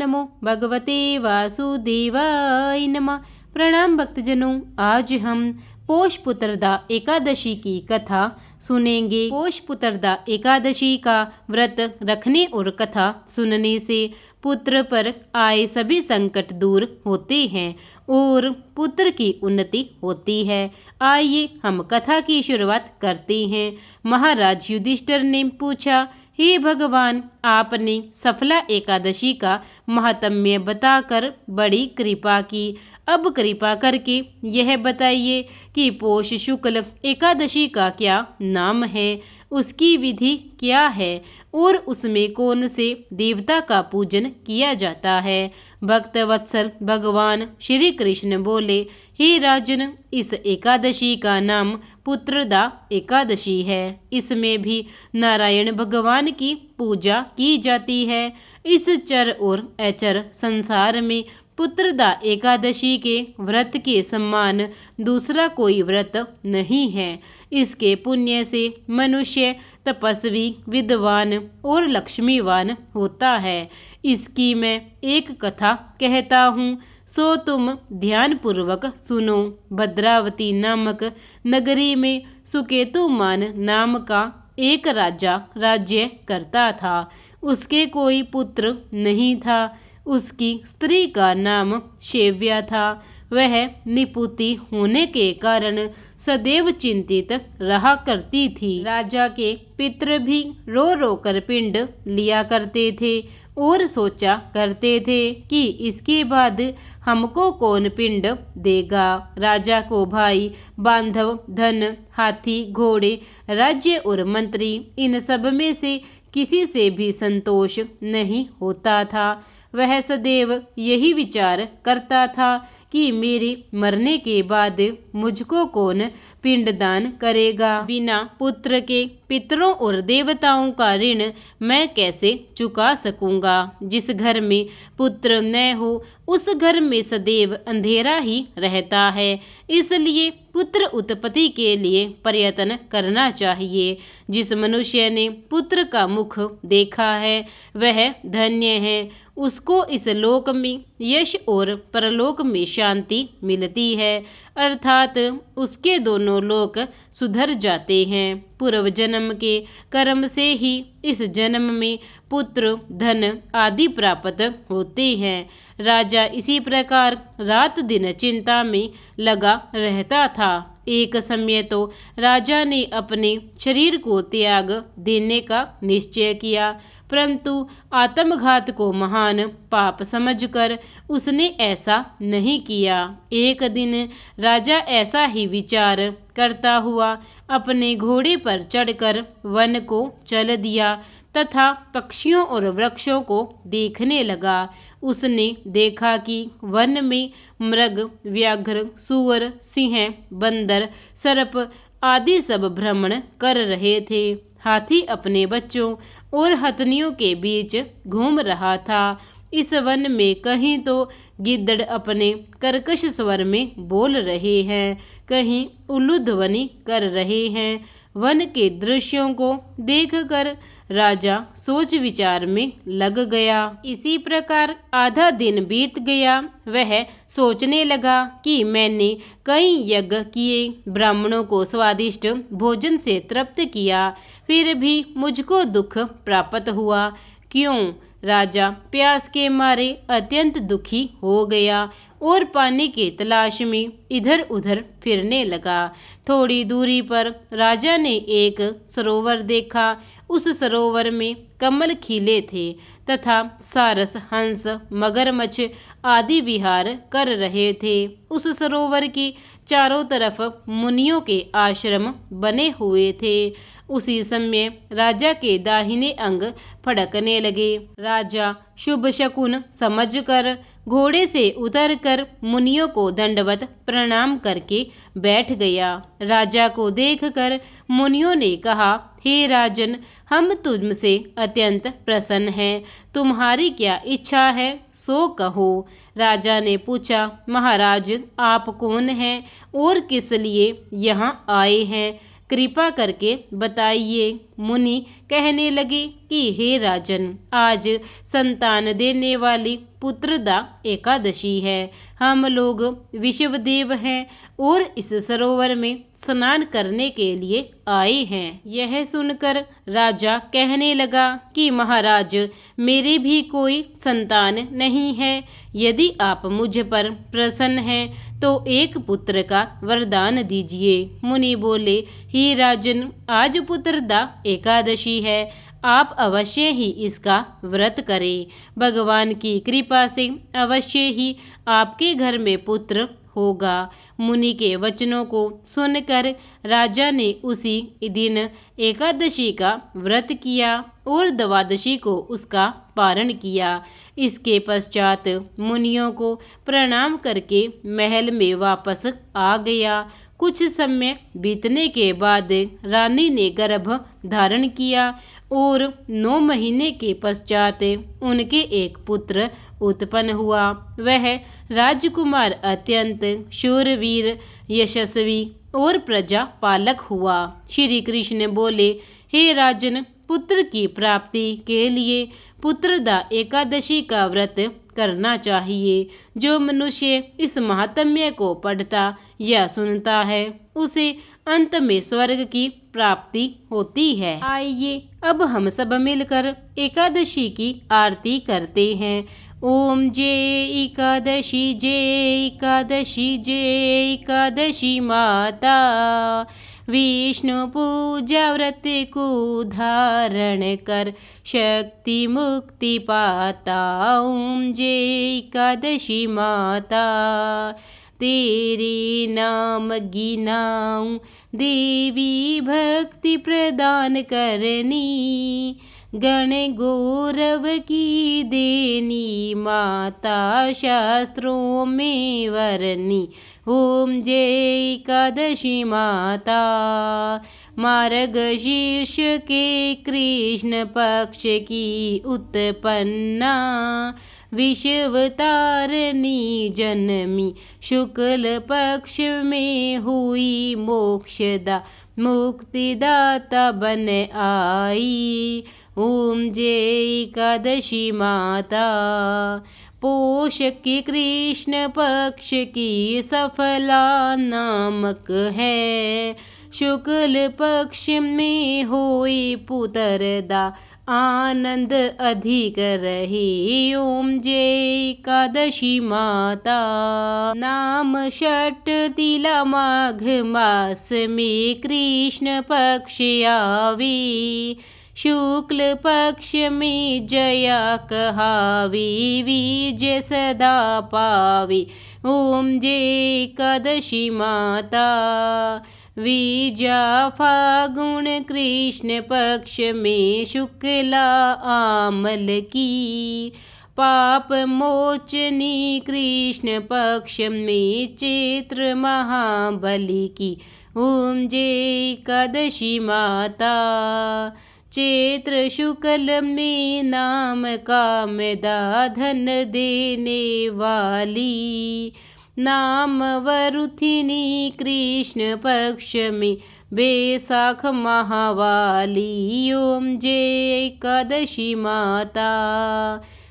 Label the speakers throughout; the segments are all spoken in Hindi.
Speaker 1: नमो भगवते वासुदेवाय नमः। प्रणाम भक्तजनों, आज हम पोष पुत्रदा एकादशी की कथा सुनेंगे। पोष पुत्रदा एकादशी का व्रत रखने और कथा सुनने से पुत्र पर आए सभी संकट दूर होते हैं और पुत्र की उन्नति होती है। आइए हम कथा की शुरुआत करते हैं। महाराज युधिष्ठिर ने पूछा, हे भगवान, आपने सफला एकादशी का महात्म्य बताकर बड़ी कृपा की। अब कृपा करके यह बताइए कि पोष शुक्ल एकादशी का क्या नाम है, उसकी विधि क्या है और उसमें कौन से देवता का पूजन किया जाता है। भक्त वत्सल भगवान श्री कृष्ण बोले, हे राजन, इस एकादशी का नाम पुत्रदा एकादशी है। इसमें भी नारायण भगवान की पूजा की जाती है। इस चर और अचर संसार में पुत्रदा एकादशी के व्रत के समान दूसरा कोई व्रत नहीं है। इसके पुण्य से मनुष्य तपस्वी, विद्वान और लक्ष्मीवान होता है। इसकी मैं एक कथा कहता हूँ, सो तुम ध्यानपूर्वक सुनो। भद्रावती नामक नगरी में सुकेतुमान नाम का एक राजा राज्य करता था। उसके कोई पुत्र नहीं था। उसकी स्त्री का नाम शेव्या था। वह निपुति होने के कारण सदैव चिंतित रहा करती थी। राजा के पितृ भी रो रो कर पिंड लिया करते थे और सोचा करते थे कि इसके बाद हमको कौन पिंड देगा। राजा को भाई, बांधव, धन, हाथी, घोड़े, राज्य और मंत्री, इन सब में से किसी से भी संतोष नहीं होता था। वह सदैव यही विचार करता था कि मेरे मरने के बाद मुझको कौन पिंडदान करेगा। बिना पुत्र के पितरों और देवताओं का ऋण मैं कैसे चुका सकूंगा। जिस घर में पुत्र न हो उस घर में सदैव अंधेरा ही रहता है। इसलिए पुत्र उत्पत्ति के लिए प्रयत्न करना चाहिए। जिस मनुष्य ने पुत्र का मुख देखा है वह धन्य है। उसको इस लोक में यश और परलोक में शांति मिलती है, अर्थात उसके दोनों लोक सुधर जाते हैं। पूर्व जन्म के कर्म से ही इस जन्म में पुत्र, धन आदि प्राप्त होते हैं। राजा इसी प्रकार रात दिन चिंता में लगा रहता था। एक समय तो राजा ने अपने शरीर को त्याग देने का निश्चय किया, परंतु आत्मघात को महान पाप समझकर उसने ऐसा नहीं किया। एक दिन राजा ऐसा ही विचार करता हुआ अपने घोड़े पर चढ़कर वन को चल दिया तथा पक्षियों और वृक्षों को देखने लगा। उसने देखा कि वन में मृग, व्याघ्र, सूअर, सिंह, बंदर, सर्प आदि सब भ्रमण कर रहे थे। हाथी अपने बच्चों और हथनियों के बीच घूम रहा था। इस वन में कहीं तो गिद्दड़ अपने कर्कश स्वर में बोल रहे हैं, कहीं उल्लू ध्वनि कर रहे हैं। वन के दृश्यों को देखकर राजा सोच विचार में लग गया। इसी प्रकार आधा दिन बीत गया। वह सोचने लगा कि मैंने कई यज्ञ किए, ब्राह्मणों को स्वादिष्ट भोजन से तृप्त किया, फिर भी मुझको दुख प्राप्त हुआ। क्यों? राजा प्यास के मारे अत्यंत दुखी हो गया और पानी की तलाश में इधर उधर फिरने लगा। थोड़ी दूरी पर राजा ने एक सरोवर देखा। उस सरोवर में कमल खिले थे तथा सारस, हंस, मगरमच्छ आदि विहार कर रहे थे। उस सरोवर की चारों तरफ मुनियों के आश्रम बने हुए थे। उसी समय राजा के दाहिने अंग फड़कने लगे। राजा शुभ शकुन समझकर घोड़े से उतरकर मुनियों को दंडवत प्रणाम करके बैठ गया। राजा को देखकर मुनियों ने कहा, हे राजन, हम तुमसे अत्यंत प्रसन्न हैं। तुम्हारी क्या इच्छा है सो कहो। राजा ने पूछा, महाराज, आप कौन हैं और किस लिए यहाँ आए हैं। कृपा करके बताइए। मुनि कहने लगे कि हे राजन, आज संतान देने वाली पुत्रदा एकादशी है। हम लोग विश्वदेव हैं और इस सरोवर में स्नान करने के लिए आए हैं। यह सुनकर राजा कहने लगा कि महाराज, मेरी भी कोई संतान नहीं है। यदि आप मुझ पर प्रसन्न हैं तो एक पुत्र का वरदान दीजिए। मुनि बोले, हे राजन, आज पुत्रदा एकादशी है, आप अवश्य ही इसका व्रत करें। भगवान की कृपा से अवश्य ही आपके घर में पुत्र होगा। मुनि के वचनों को सुनकर राजा ने उसी दिन एकादशी का व्रत किया और द्वादशी को उसका पारण किया। इसके पश्चात मुनियों को प्रणाम करके महल में वापस आ गया। कुछ समय बीतने के बाद रानी ने गर्भ धारण किया और 9 महीने के पश्चात उनके एक पुत्र उत्पन्न हुआ। वह राजकुमार अत्यंत शूरवीर, यशस्वी और प्रजापालक हुआ। श्री कृष्ण बोले, हे राजन, पुत्र की प्राप्ति के लिए पुत्रदा एकादशी का व्रत करना चाहिए। जो मनुष्य इस महात्म्य को पढ़ता या सुनता है, उसे अंत में स्वर्ग की प्राप्ति होती है। आइए अब हम सब मिलकर एकादशी की आरती करते हैं। ओम जय एकादशी, जय एकादशी, जय एकादशी माता। विष्णु पूजा व्रत को धारण कर शक्ति मुक्ति पाता। ओम जय एकादशी माता। तेरे नाम गिनाऊं देवी, भक्ति प्रदान करनी। गण गौरव की देनी माता, शास्त्रों में वरनी। ओम जय एकादशी माता। मार्गशीर्ष के कृष्ण पक्ष की उत्पन्ना, विश्वतारिणी जन्मी। शुक्ल पक्ष में हुई मोक्षदा, मुक्तिदाता बन आई। ओम जय एकादशी माता। पोष के कृष्ण पक्ष की सफला नामक है। शुक्ल पक्ष में हुई पुत्रदा, आनंद अधिक रही। ओम जय एकादशी माता। नाम षट तिला माघ मास में कृष्ण पक्ष आवी। शुक्ल पक्ष में जया कहावी, विजय सदा पावी। ओम जय एकादशी माता। विजा फागुन कृष्ण पक्ष में शुक्ला आमल की। पाप मोचनी कृष्ण पक्ष में चैत्र महाबली की। ओम जय एकादशी माता। चैत्र शुक्ल में नाम कामदा, धन देने वाली। नाम वरुथिनी कृष्ण पक्ष में बैसाख महावाली। ओम जय एकादशी माता।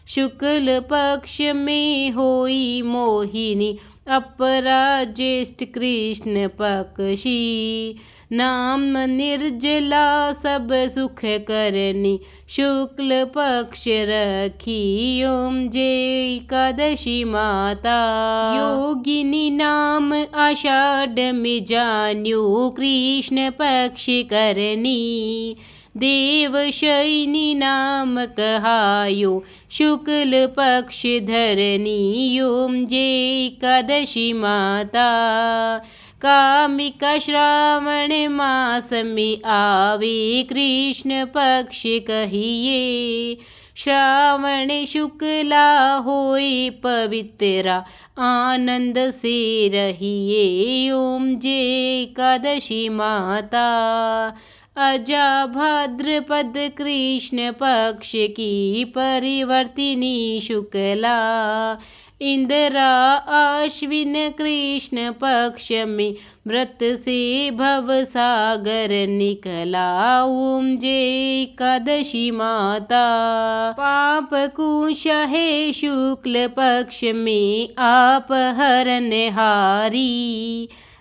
Speaker 1: शुक्ल पक्ष में होई मोहिनी, अपरा ज्येष्ठ कृष्ण पक्षी। नाम निर्जला सब सुख करनी, शुक्ल पक्ष रखी। ओम जय एकादशी माता। योगिनी नाम आषाढ़ में जान्यो, कृष्ण पक्ष करनी। देवशयनी नाम कहायो, शुक्ल पक्ष धरनी। ओम जय एकादशी माता। कामिका श्रावण मास में आवे, कृष्ण पक्ष कहिए। श्रावण शुक्ला होए पवित्रा, आनंद से रहिए। ओम जय एकादशी माता। अजा भाद्रपद कृष्ण पक्ष की परिवर्तिनी शुक्ला। इंदिरा आश्विन कृष्ण पक्ष में व्रत से भव सागर निकला। ओम जय एकादशी माता। पाप कुश है शुक्ल पक्ष में आप हरनहारी।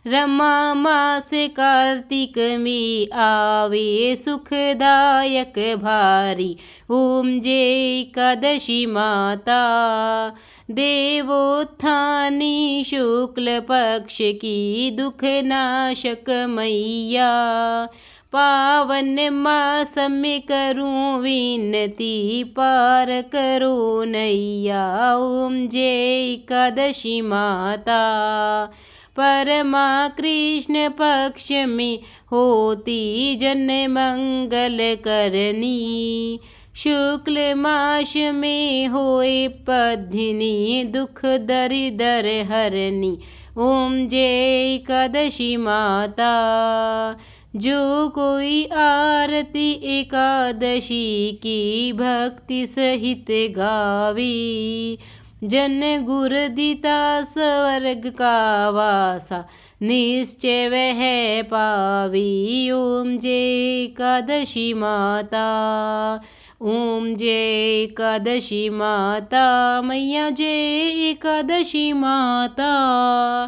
Speaker 1: रमा मास कार्तिक में आवे सुखदायक भारी। ओम जय एकादशी माता। देवोत्थानी शुक्ल पक्ष की दुख नाशक मैया। पावन मास में करूं विनती पार करो नैया। ओम जय एकादशी माता। परमा कृष्ण पक्ष में होती जन मंगल करनी। शुक्ल मास में होए पद्धिनी दुख दरिदर हरनी। ओम जय एकादशी माता। जो कोई आरती एकादशी की भक्ति सहित गावी। जन गुरदिता स्वर्ग का वासा निश्चय वह पावी। ओम जय एकादशी माता। ओम जय एकादशी माता। मैया जय एकादशी माता।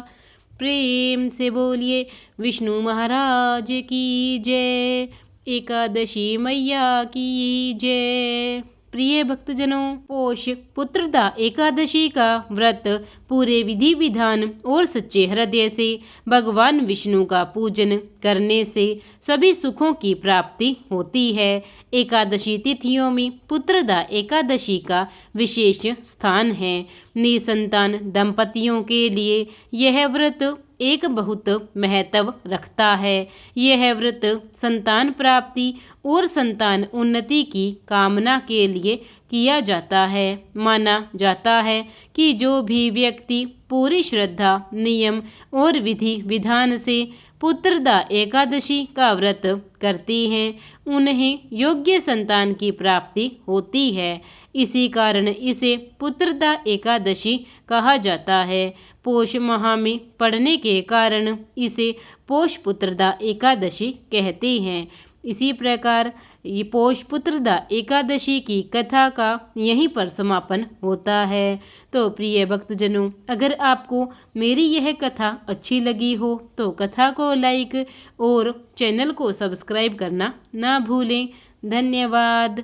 Speaker 1: प्रेम से बोलिए विष्णु महाराज की जय। एकादशी मैया की जय। प्रिय भक्तजनों, पोष पुत्रदा एकादशी का व्रत पूरे विधि विधान और सच्चे हृदय से भगवान विष्णु का पूजन करने से सभी सुखों की प्राप्ति होती है। एकादशी तिथियों में पुत्रदा एकादशी का विशेष स्थान है। निसंतान दंपतियों के लिए यह व्रत एक बहुत महत्व रखता है। यह व्रत संतान प्राप्ति और संतान उन्नति की कामना के लिए किया जाता है। माना जाता है कि जो भी व्यक्ति पूरी श्रद्धा, नियम और विधि विधान से पुत्रदा एकादशी का व्रत करती हैं, उन्हें योग्य संतान की प्राप्ति होती है। इसी कारण इसे पुत्रदा एकादशी कहा जाता है। पोष माह में पड़ने के कारण इसे पोष पुत्रदा एकादशी कहते हैं। इसी प्रकार ये पोष पुत्रदा एकादशी की कथा का यहीं पर समापन होता है। तो प्रिय भक्तजनों, अगर आपको मेरी यह कथा अच्छी लगी हो तो कथा को लाइक और चैनल को सब्सक्राइब करना ना भूलें। धन्यवाद।